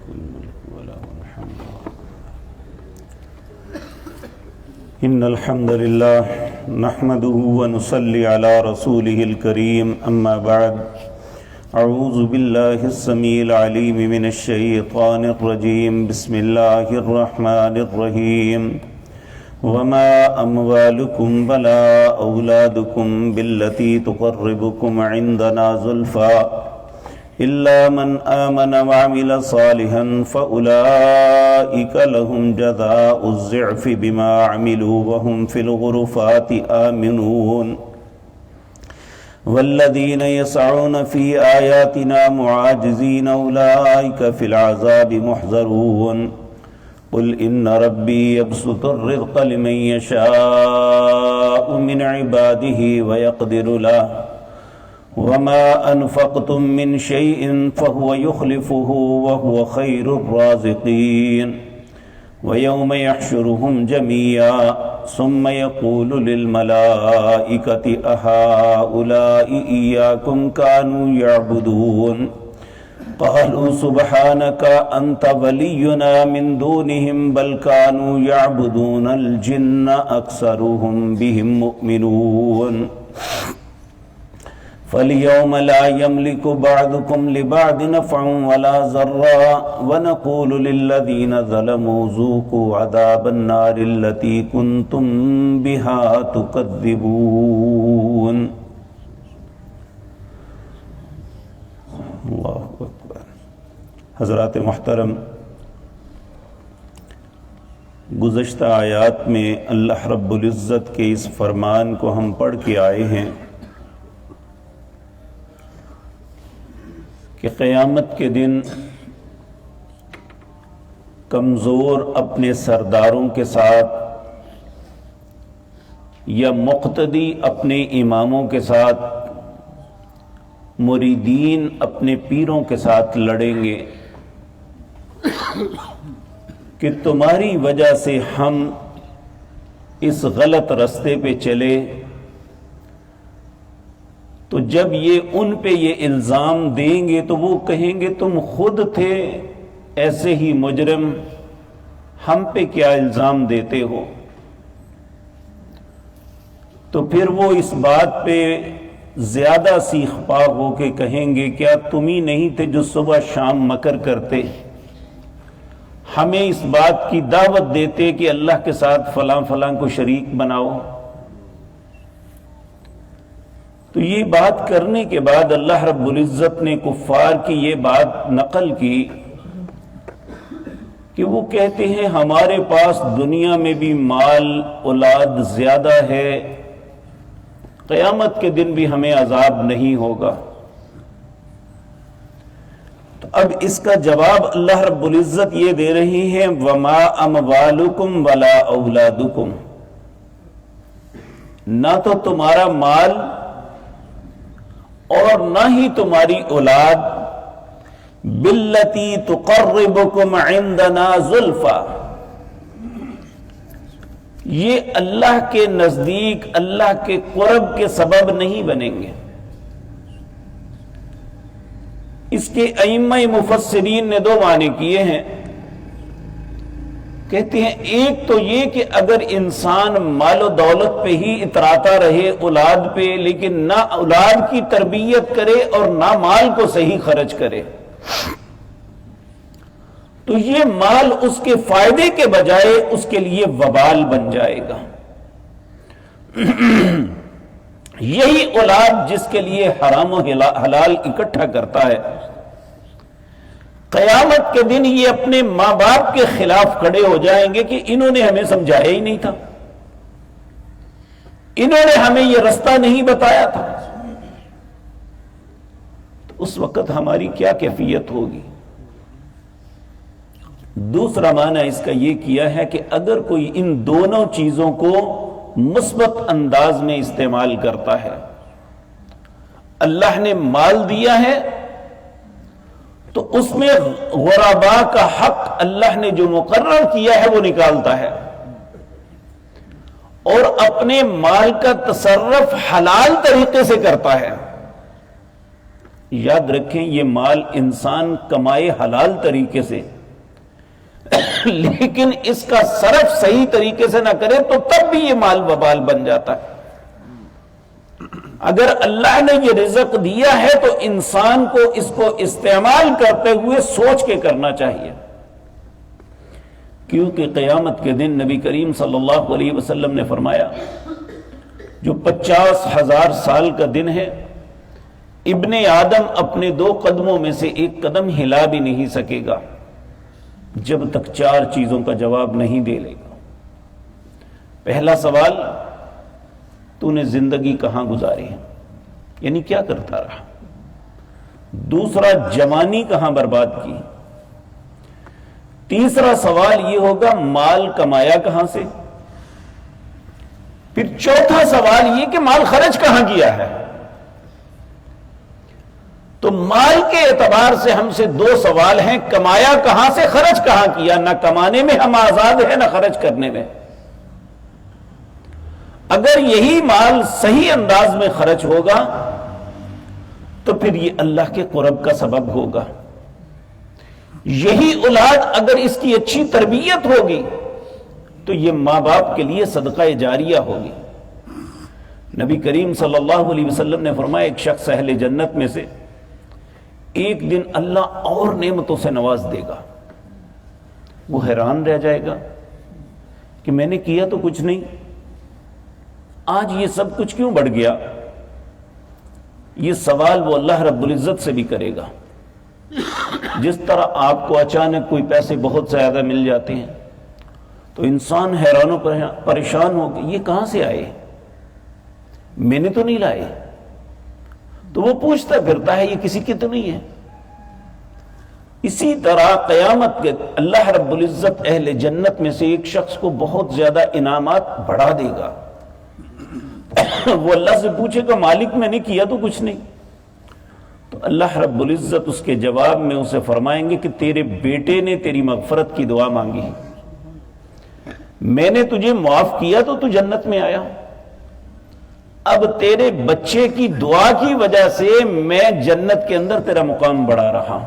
الملك وله الحمد إن الحمد لله نحمده ونصلي على رسوله الكريم أما بعد أعوذ بالله السميع العليم من الشيطان الرجيم بسم الله الرحمن الرحيم وما أموالكم ولا أولادكم بالتي تقربكم عندنا زلفى إلا من آمن وعمل صالحا فأولئك لهم جزاء الضعف بما عملوا وهم في الغرفات آمنون والذين يسعون في آياتنا معاجزين أولئك في العذاب محضرون قل إن ربي يبسط الرزق لمن يشاء من عباده ويقدر له وما أنفقتم من شيء فهو يخلفه وهو خير الرازقين ويوم يحشرهم جميعا ثم يقول للملائكة أهؤلاء إياكم كانوا يعبدون قالوا سبحانك أنت ولينا من دونهم بل كانوا يعبدون الجن أكثرهم بهم مؤمنون فاليوم لا يملك بعضكم لبعض نفعا ولا ضرا ونقول للذين ظلموا ذوقوا عذاب النار التي كنتم بها تكذبون اللہ اکبر۔ حضرات محترم، گزشتہ آیات میں اللہ رب العزت کے اس فرمان کو ہم پڑھ کے آئے ہیں کہ قیامت کے دن کمزور اپنے سرداروں کے ساتھ یا مقتدی اپنے اماموں کے ساتھ، مریدین اپنے پیروں کے ساتھ لڑیں گے کہ تمہاری وجہ سے ہم اس غلط راستے پہ چلے۔ تو جب یہ ان پہ یہ الزام دیں گے تو وہ کہیں گے تم خود تھے ایسے ہی مجرم، ہم پہ کیا الزام دیتے ہو؟ تو پھر وہ اس بات پہ زیادہ سیخ پاک ہو کے کہیں گے کیا تم ہی نہیں تھے جو صبح شام مکر کرتے، ہمیں اس بات کی دعوت دیتے کہ اللہ کے ساتھ فلاں فلاں کو شریک بناؤ؟ تو یہ بات کرنے کے بعد اللہ رب العزت نے کفار کی یہ بات نقل کی کہ وہ کہتے ہیں ہمارے پاس دنیا میں بھی مال اولاد زیادہ ہے، قیامت کے دن بھی ہمیں عذاب نہیں ہوگا۔ تو اب اس کا جواب اللہ رب العزت یہ دے رہی ہیں وما اموالکم ولا اولادکم، نہ تو تمہارا مال اور نہ ہی تمہاری اولاد باللتی تقربکم عندنا زلفا، یہ اللہ کے نزدیک اللہ کے قرب کے سبب نہیں بنیں گے۔ اس کے ائمہ مفسرین نے دو معنی کیے ہیں۔ کہتے ہیں ایک تو یہ کہ اگر انسان مال و دولت پہ ہی اتراتا رہے اولاد پہ، لیکن نہ اولاد کی تربیت کرے اور نہ مال کو صحیح خرچ کرے، تو یہ مال اس کے فائدے کے بجائے اس کے لیے وبال بن جائے گا۔ یہی اولاد جس کے لیے حرام و حلال اکٹھا کرتا ہے، قیامت کے دن یہ اپنے ماں باپ کے خلاف کھڑے ہو جائیں گے کہ انہوں نے ہمیں سمجھایا ہی نہیں تھا، انہوں نے ہمیں یہ رستہ نہیں بتایا تھا۔ تو اس وقت ہماری کیا کیفیت ہوگی؟ دوسرا معنی اس کا یہ کیا ہے کہ اگر کوئی ان دونوں چیزوں کو مثبت انداز میں استعمال کرتا ہے، اللہ نے مال دیا ہے تو اس میں غرباء کا حق اللہ نے جو مقرر کیا ہے وہ نکالتا ہے، اور اپنے مال کا تصرف حلال طریقے سے کرتا ہے۔ یاد رکھیں یہ مال انسان کمائے حلال طریقے سے، لیکن اس کا صرف صحیح طریقے سے نہ کرے تو تب بھی یہ مال وبال بن جاتا ہے۔ اگر اللہ نے یہ رزق دیا ہے تو انسان کو اس کو استعمال کرتے ہوئے سوچ کے کرنا چاہیے، کیونکہ قیامت کے دن نبی کریم صلی اللہ علیہ وسلم نے فرمایا جو 50,000 سال کا دن ہے، ابن آدم اپنے 2 قدموں میں سے 1 قدم ہلا بھی نہیں سکے گا جب تک 4 چیزوں کا جواب نہیں دے لے گا۔ پہلا سوال، تو نے زندگی کہاں گزاری ہے، یعنی کیا کرتا رہا؟ دوسرا، جوانی کہاں برباد کی؟ تیسرا سوال یہ ہوگا مال کمایا کہاں سے؟ پھر چوتھا سوال یہ کہ مال خرچ کہاں کیا ہے؟ تو مال کے اعتبار سے ہم سے 2 سوال ہیں، کمایا کہاں سے، خرچ کہاں کیا؟ نہ کمانے میں ہم آزاد ہیں نہ خرچ کرنے میں۔ اگر یہی مال صحیح انداز میں خرچ ہوگا تو پھر یہ اللہ کے قرب کا سبب ہوگا۔ یہی اولاد اگر اس کی اچھی تربیت ہوگی تو یہ ماں باپ کے لیے صدقہ جاریہ ہوگی۔ نبی کریم صلی اللہ علیہ وسلم نے فرمایا ایک شخص اہل جنت میں سے ایک دن اللہ اور نعمتوں سے نواز دے گا، وہ حیران رہ جائے گا کہ میں نے کیا تو کچھ نہیں، آج یہ سب کچھ کیوں بڑھ گیا؟ یہ سوال وہ اللہ رب العزت سے بھی کرے گا۔ جس طرح آپ کو اچانک کوئی پیسے بہت زیادہ مل جاتے ہیں تو انسان حیران و پریشان ہو کہ یہ کہاں سے آئے، میں نے تو نہیں لائے، تو وہ پوچھتا پھرتا ہے یہ کسی کی تو نہیں ہے۔ اسی طرح قیامت کے اللہ رب العزت اہل جنت میں سے ایک شخص کو بہت زیادہ انعامات بڑھا دے گا، وہ اللہ سے پوچھے گا مالک میں نے کیا تو کچھ نہیں، تو اللہ رب العزت اس کے جواب میں اسے فرمائیں گے کہ تیرے بیٹے نے تیری مغفرت کی دعا مانگی، میں نے تجھے معاف کیا تو تو جنت میں آیا، اب تیرے بچے کی دعا کی وجہ سے میں جنت کے اندر تیرا مقام بڑھا رہا۔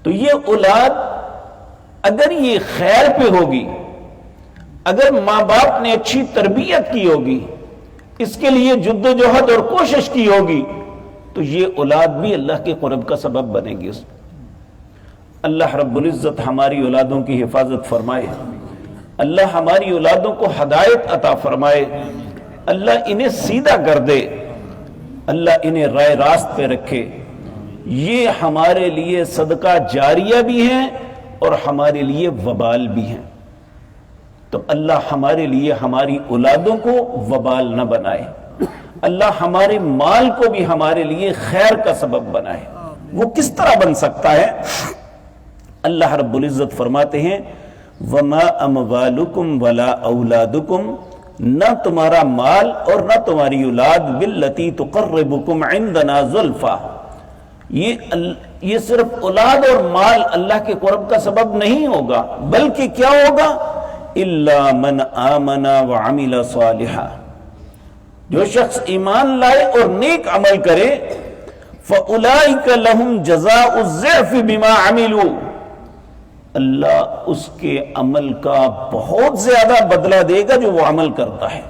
تو یہ اولاد اگر یہ خیر پہ ہوگی، اگر ماں باپ نے اچھی تربیت کی ہوگی، اس کے لیے جد و جہد اور کوشش کی ہوگی، تو یہ اولاد بھی اللہ کے قرب کا سبب بنے گی۔ اللہ رب العزت ہماری اولادوں کی حفاظت فرمائے، اللہ ہماری اولادوں کو ہدایت عطا فرمائے، اللہ انہیں سیدھا کر دے، اللہ انہیں رائے راست پہ رکھے۔ یہ ہمارے لیے صدقہ جاریہ بھی ہیں اور ہمارے لیے وبال بھی ہیں، تو اللہ ہمارے لیے ہماری اولادوں کو وبال نہ بنائے، اللہ ہمارے مال کو بھی ہمارے لیے خیر کا سبب بنائے۔ وہ کس طرح بن سکتا ہے؟ اللہ رب العزت فرماتے ہیں وَمَا أَمْوَالُكُمْ وَلَا أَوْلَادُكُمْ، نہ تمہارا مال اور نہ تمہاری اولاد بِالَّتِي تُقَرِّبُكُمْ عِنْدَنَا زُلْفَىٰ، یہ صرف اولاد اور مال اللہ کے قرب کا سبب نہیں ہوگا، بلکہ کیا ہوگا؟ إِلَّا مَنْ آمَنَ وَعَمِلَ صَالِحًا، جو شخص ایمان لائے اور نیک عمل کرے فَأُولَئِكَ لَهُمْ جَزَاءُ الضِّعْفِ بِمَا عَمِلُوا، اللہ اس کے عمل کا بہت زیادہ بدلہ دے گا جو وہ عمل کرتا ہے۔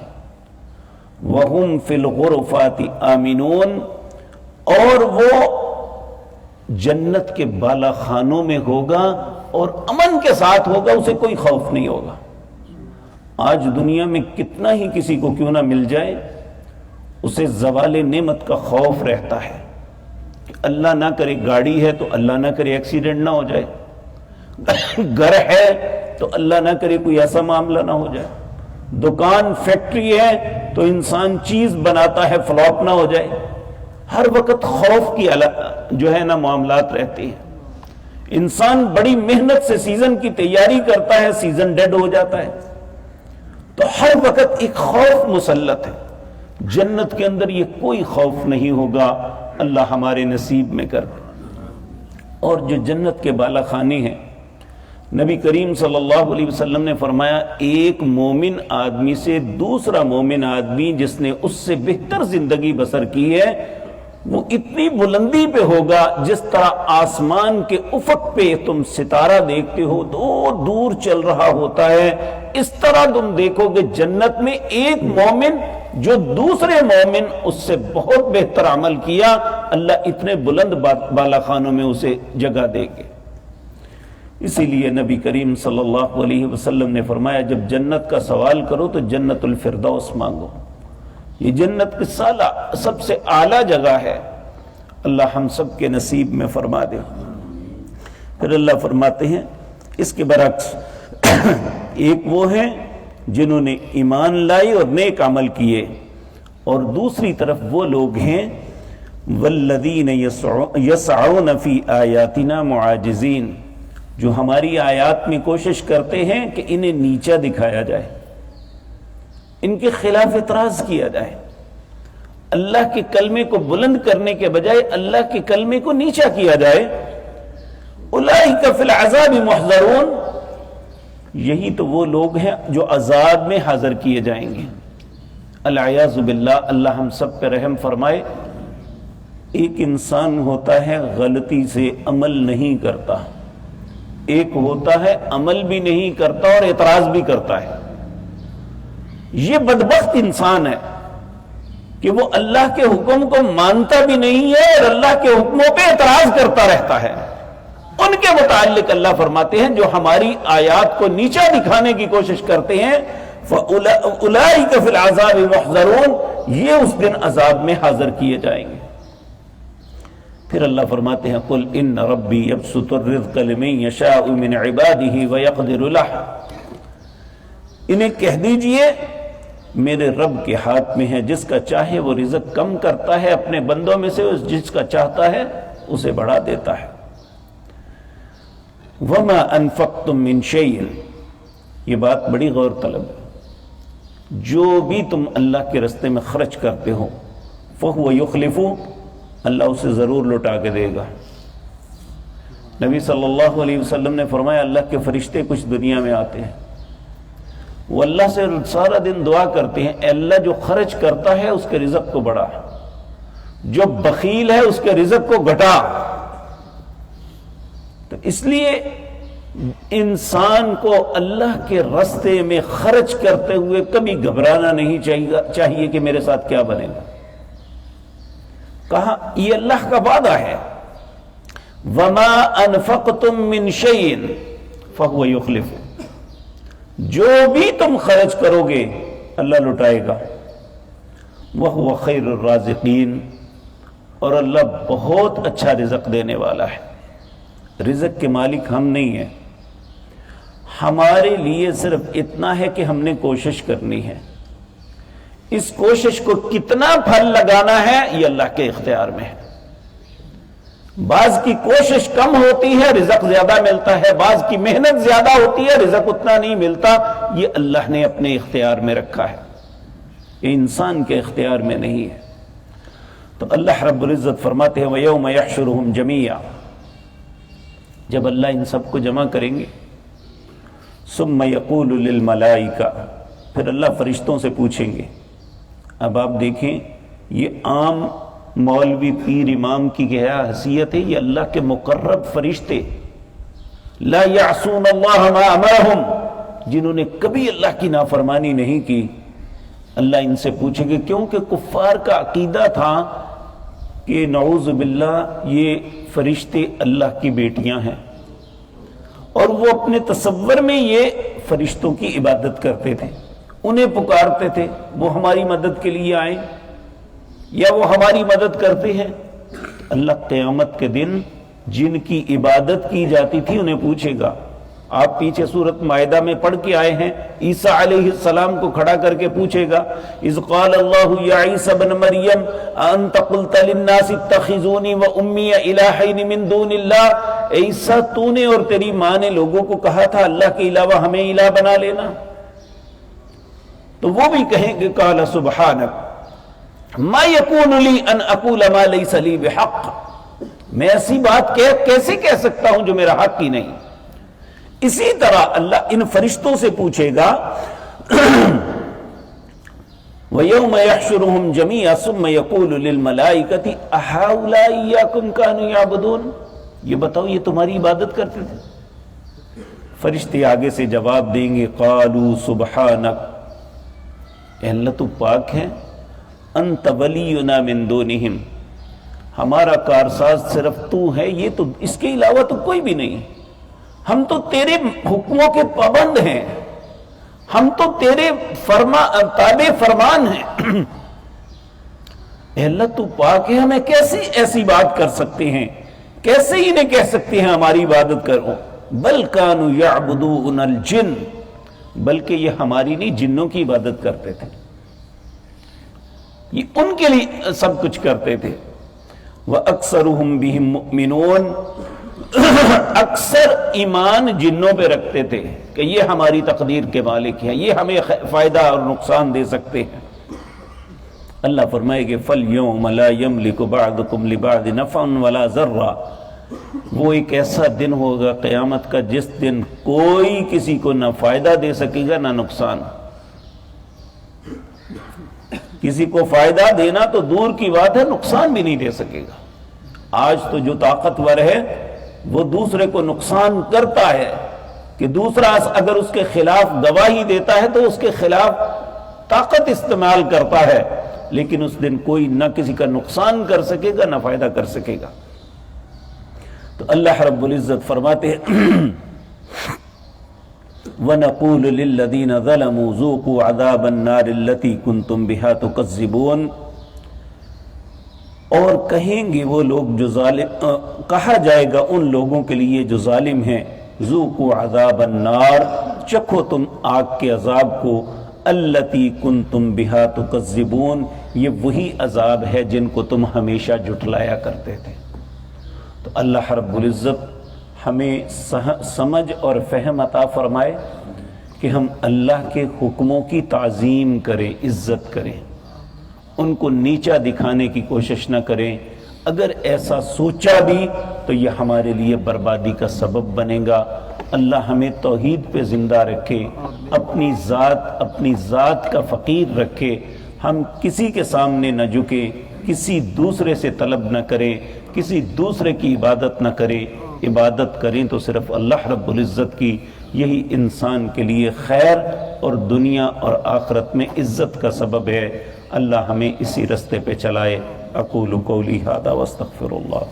وَهُمْ فِي الْغُرُفَاتِ آمِنُونَ، اور وہ جنت کے بالا خانوں میں ہوگا اور امن کے ساتھ ہوگا، اسے کوئی خوف نہیں ہوگا۔ آج دنیا میں کتنا ہی کسی کو کیوں نہ مل جائے، اسے زوال نعمت کا خوف رہتا ہے کہ اللہ نہ کرے گاڑی ہے تو اللہ نہ کرے ایکسیڈنٹ نہ ہو جائے، گھر ہے تو اللہ نہ کرے کوئی ایسا معاملہ نہ ہو جائے، دکان فیکٹری ہے تو انسان چیز بناتا ہے فلاپ نہ ہو جائے، ہر وقت خوف کی جو ہے نا معاملات رہتے ہیں۔ انسان بڑی محنت سے سیزن کی تیاری کرتا ہے، سیزن ڈیڈ ہو جاتا ہے، تو ہر وقت ایک خوف مسلط ہے۔ جنت کے اندر یہ کوئی خوف نہیں ہوگا، اللہ ہمارے نصیب میں کر دے۔ اور جو جنت کے بالا خانے ہیں، نبی کریم صلی اللہ علیہ وسلم نے فرمایا ایک مومن آدمی سے دوسرا مومن آدمی جس نے اس سے بہتر زندگی بسر کی ہے، وہ اتنی بلندی پہ ہوگا جس طرح آسمان کے افق پہ تم ستارہ دیکھتے ہو دور دور چل رہا ہوتا ہے، اس طرح تم دیکھو گے جنت میں ایک مومن جو دوسرے مومن اس سے بہت بہتر عمل کیا، اللہ اتنے بلند بالا خانوں میں اسے جگہ دے گے۔ اسی لیے نبی کریم صلی اللہ علیہ وسلم نے فرمایا جب جنت کا سوال کرو تو جنت الفردوس مانگو، یہ جنت کی سب سے اعلیٰ جگہ ہے، اللہ ہم سب کے نصیب میں فرما دے۔ پھر اللہ فرماتے ہیں اس کے برعکس ایک وہ ہیں جنہوں نے ایمان لائی اور نیک عمل کیے، اور دوسری طرف وہ لوگ ہیں والذین یسعون فی آیاتنا معاجزین، جو ہماری آیات میں کوشش کرتے ہیں کہ انہیں نیچا دکھایا جائے، ان کے خلاف اعتراض کیا جائے، اللہ کے کلمے کو بلند کرنے کے بجائے اللہ کے کلمے کو نیچا کیا جائے۔ اولئک فی العذاب محضرون، یہی تو وہ لوگ ہیں جو عذاب میں حاضر کیے جائیں گے۔ العیاذ باللہ، اللہ ہم سب پہ رحم فرمائے۔ ایک انسان ہوتا ہے غلطی سے عمل نہیں کرتا، ایک ہوتا ہے عمل بھی نہیں کرتا اور اعتراض بھی کرتا ہے۔ یہ بدبخت انسان ہے کہ وہ اللہ کے حکم کو مانتا بھی نہیں ہے اور اللہ کے حکموں پہ اعتراض کرتا رہتا ہے۔ ان کے متعلق اللہ فرماتے ہیں جو ہماری آیات کو نیچا دکھانے کی کوشش کرتے ہیں فَأُولَئِكَ فِي الْعَذَابِ مُحْضَرُونَ، یہ اس دن عذاب میں حاضر کیے جائیں گے۔ پھر اللہ فرماتے ہیں قُلْ إِنَّ رَبِّي يَبْسُطُ الرِّزْقَ لِمَن يَشَاءُ مِنْ عِبَادِهِ وَيَقْدِرُ لَهُ، انہیں کہہ دیجئے میرے رب کے ہاتھ میں ہے، جس کا چاہے وہ رزق کم کرتا ہے اپنے بندوں میں سے، جس کا چاہتا ہے اسے بڑھا دیتا ہے۔ وَمَا أَنفَقْتُم مِّن شَيْءٍ، یہ بات بڑی غور طلب ہے، جو بھی تم اللہ کے راستے میں خرچ کرتے ہو فَهُوَ يُخْلِفُ، اللہ اسے ضرور لوٹا کے دے گا۔ نبی صلی اللہ علیہ وسلم نے فرمایا اللہ کے فرشتے کچھ دنیا میں آتے ہیں، وہ اللہ سے سارا دن دعا کرتے ہیں اے اللہ جو خرچ کرتا ہے اس کے رزق کو بڑھا، جو بخیل ہے اس کے رزق کو گھٹا۔ تو اس لیے انسان کو اللہ کے راستے میں خرچ کرتے ہوئے کبھی گھبرانا نہیں چاہیے کہ میرے ساتھ کیا بنے گا۔ کہا یہ اللہ کا وعدہ ہے وَمَا أَنفَقْتُم مِّن شَيْءٍ فَهُوَ يُخْلِفُ، جو بھی تم خرچ کرو گے اللہ لٹائے گا۔ وَهُوَ خَيْرُ الرَّازِقِينَ، اور اللہ بہت اچھا رزق دینے والا ہے۔ رزق کے مالک ہم نہیں ہیں، ہمارے لیے صرف اتنا ہے کہ ہم نے کوشش کرنی ہے، اس کوشش کو کتنا پھل لگانا ہے یہ اللہ کے اختیار میں ہے۔ بعض کی کوشش کم ہوتی ہے رزق زیادہ ملتا ہے، بعض کی محنت زیادہ ہوتی ہے رزق اتنا نہیں ملتا، یہ اللہ نے اپنے اختیار میں رکھا ہے، یہ انسان کے اختیار میں نہیں ہے۔ تو اللہ رب العزت فرماتے ہیں وَيَوْمَ يَحْشُرُهُمْ جَمِيعًا، جب اللہ ان سب کو جمع کریں گے ثُمَّ يَقُولُ لِلْمَلَائِكَةِ، پھر اللہ فرشتوں سے پوچھیں گے۔ اب آپ دیکھیں یہ عام مولوی پیر امام کی کیا حیثیت ہے، یہ اللہ کے مقرب فرشتے لا یعصون اللہ ما امرہم، جنہوں نے کبھی اللہ کی نافرمانی نہیں کی۔ اللہ ان سے پوچھیں گے، کیونکہ کفار کا عقیدہ تھا کہ نعوذ باللہ یہ فرشتے اللہ کی بیٹیاں ہیں، اور وہ اپنے تصور میں یہ فرشتوں کی عبادت کرتے تھے، انہیں پکارتے تھے وہ ہماری مدد کے لیے آئیں یا وہ ہماری مدد کرتے ہیں۔ اللہ قیامت کے دن جن کی عبادت کی جاتی تھی انہیں پوچھے گا۔ آپ پیچھے سورۃ مائدہ میں پڑھ کے آئے ہیں، عیسیٰ علیہ السلام کو کھڑا کر کے پوچھے گا اذ قال اللہ یا عیسیٰ ابن مریم انت قلت للناس اتخذونی و امی الہین من دون اللہ، عیسیٰ تو نے اور تیری ماں نے لوگوں کو کہا تھا اللہ کے علاوہ ہمیں الہ بنا لینا، تو وہ بھی کہیں گے قال سبحانک ما یکون لی ان اقول ما لیس لی بحق، میں ایسی بات کیسے کہہ سکتا ہوں جو میرا حق ہی نہیں۔ اسی طرح اللہ ان فرشتوں سے پوچھے گا وَيَوْمَ يَحْشُرُهُمْ جَمِيعًا ثُمَّ يَقُولُ لِلْمَلَائِكَةِ أَهَؤُلَاءِ إِيَّاكُمْ كَانُوا يَعْبُدُونَ، یہ بتاؤ یہ تمہاری عبادت کرتے تھے؟ فرشتے آگے سے جواب دیں گے قَالُوا سُبْحَانَكَ، اے اللہ تو پاک ہے، أَنْتَ وَلِيُّنَا مِن دُونِهِمْ، ہمارا کارساز صرف تو ہے، یہ تو اس کے علاوہ تو کوئی بھی نہیں، ہم تو تیرے حکموں کے پابند ہیں، ہم تو تیرے تابع فرمان ہیں۔ اے اللہ تو پاک ہے، ہمیں کیسے ایسی بات کر سکتے ہیں، کیسے انہیں کہہ سکتے ہیں ہماری عبادت کرو؟ بل کانوا یعبدون الجن، بلکہ یہ ہماری نہیں جنوں کی عبادت کرتے تھے، یہ ان کے لیے سب کچھ کرتے تھے۔ وَأَكْثَرُهُمْ بِهِمْ مُؤْمِنُونَ، اکثر ایمان جنوں پہ رکھتے تھے کہ یہ ہماری تقدیر کے مالک ہیں، یہ ہمیں فائدہ اور نقصان دے سکتے ہیں۔ اللہ فرمائے کہ فَالْيَوْمَ لَا يَمْلِكُ بَعْضُكُمْ لِبَعْضٍ نَفْعًا وَلَا ضَرًّا، وہ ایک ایسا دن ہوگا قیامت کا جس دن کوئی کسی کو نہ فائدہ دے سکے گا نہ نقصان۔ کسی کو فائدہ دینا تو دور کی بات ہے، نقصان بھی نہیں دے سکے گا۔ آج تو جو طاقتور ہے وہ دوسرے کو نقصان کرتا ہے کہ دوسرا اگر اس کے خلاف گواہی دیتا ہے تو اس کے خلاف طاقت استعمال کرتا ہے، لیکن اس دن کوئی نہ کسی کا نقصان کر سکے گا نہ فائدہ کر سکے گا۔ تو اللہ رب العزت فرماتے ہیں وَنَقُولُ لِلَّذِينَ ظَلَمُوا ذُوقُوا عَذَابَ النَّارِ الَّتِي كُنْتُمْ بِهَا تُكَذِّبُونَ، اور کہیں گے وہ لوگ جو ظالم، کہا جائے گا ان لوگوں کے لیے جو ظالم ہیں، ذُوقُوا عَذَابَ النَّارِ، چکھو تم آگ کے عذاب کو، الَّتِي كُنْتُمْ بِهَا تُكَذِّبُونَ، یہ وہی عذاب ہے جن کو تم ہمیشہ جھٹلایا کرتے تھے۔ تو اللہ رب العزت ہمیں سمجھ اور فہم عطا فرمائے کہ ہم اللہ کے حکموں کی تعظیم کریں، عزت کریں، ان کو نیچا دکھانے کی کوشش نہ کریں۔ اگر ایسا سوچا بھی تو یہ ہمارے لیے بربادی کا سبب بنے گا۔ اللہ ہمیں توحید پہ زندہ رکھے، اپنی ذات کا فقیر رکھے، ہم کسی کے سامنے نہ جھکے، کسی دوسرے سے طلب نہ کریں، کسی دوسرے کی عبادت نہ کریں، عبادت کریں تو صرف اللہ رب العزت کی، یہی انسان کے لیے خیر اور دنیا اور آخرت میں عزت کا سبب ہے۔ اللہ ہمیں اسی رستے پہ چلائے۔ اقول قولی ھذا واستغفر اللہ۔